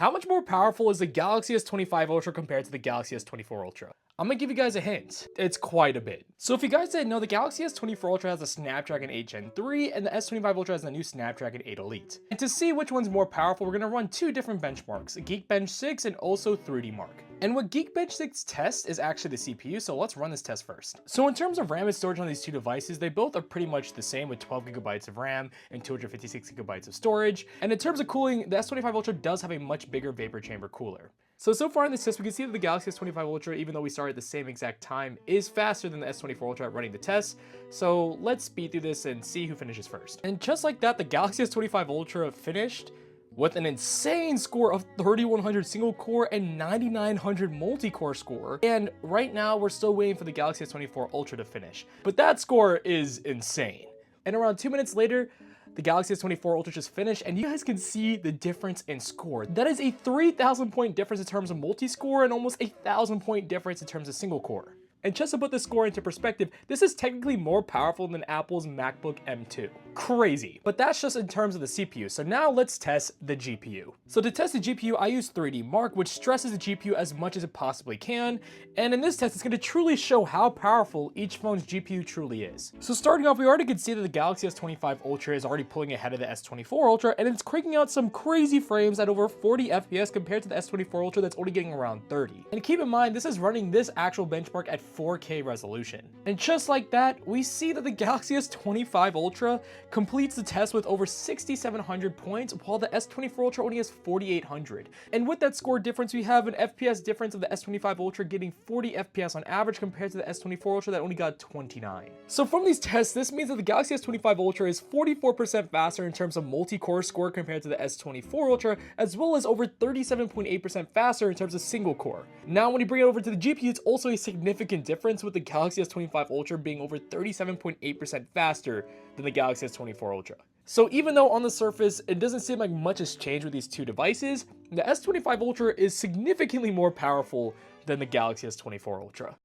How much more powerful is the Galaxy S25 Ultra compared to the Galaxy S24 Ultra? I'm gonna give you guys a hint. It's quite a bit. So if you guys didn't know, the Galaxy S24 Ultra has a Snapdragon 8 Gen 3 and the S25 Ultra has the new Snapdragon 8 Elite. And to see which one's more powerful, we're gonna run two different benchmarks, Geekbench 6 and also 3D Mark. And what Geekbench 6 tests is actually the CPU, so let's run this test first. So in terms of RAM and storage on these two devices, they both are pretty much the same with 12 gigabytes of RAM and 256 gigabytes of storage. And in terms of cooling, the S25 Ultra does have a much bigger vapor chamber cooler. So far in this test, we can see that the Galaxy S25 Ultra, even though we started at the same exact time, is faster than the S24 Ultra at running the test. So let's speed through this and see who finishes first. And just like that, the Galaxy S25 Ultra finished with an insane score of 3100 single core and 9900 multi-core score. And right now, we're still waiting for the Galaxy S24 Ultra to finish. But that score is insane. And around 2 minutes later, the Galaxy S24 Ultra just finished, and you guys can see the difference in score. That is a 3,000 point difference in terms of multi-score and almost a 1,000 point difference in terms of single core. And just to put this score into perspective, this is technically more powerful than Apple's MacBook M2. Crazy. But that's just in terms of the CPU. So now let's test the GPU. So to test the GPU, I use 3D Mark, which stresses the GPU as much as it possibly can. And in this test, it's going to truly show how powerful each phone's GPU truly is. So starting off, we already can see that the Galaxy S25 Ultra is already pulling ahead of the S24 Ultra, and it's cranking out some crazy frames at over 40 FPS compared to the S24 Ultra that's only getting around 30. And keep in mind, this is running this actual benchmark at 4K resolution. And just like that, we see that the Galaxy S25 Ultra completes the test with over 6,700 points, while the S24 Ultra only has 4,800. And with that score difference, we have an FPS difference of the S25 Ultra getting 40 FPS on average compared to the S24 Ultra that only got 29. So from these tests, this means that the Galaxy S25 Ultra is 44% faster in terms of multi-core score compared to the S24 Ultra, as well as over 37.8% faster in terms of single core. Now, when you bring it over to the GPU, it's also a significant difference, with the Galaxy S25 Ultra being over 37.8% faster than the Galaxy S24 Ultra. So even though on the surface, it doesn't seem like much has changed with these two devices, the S25 Ultra is significantly more powerful than the Galaxy S24 Ultra.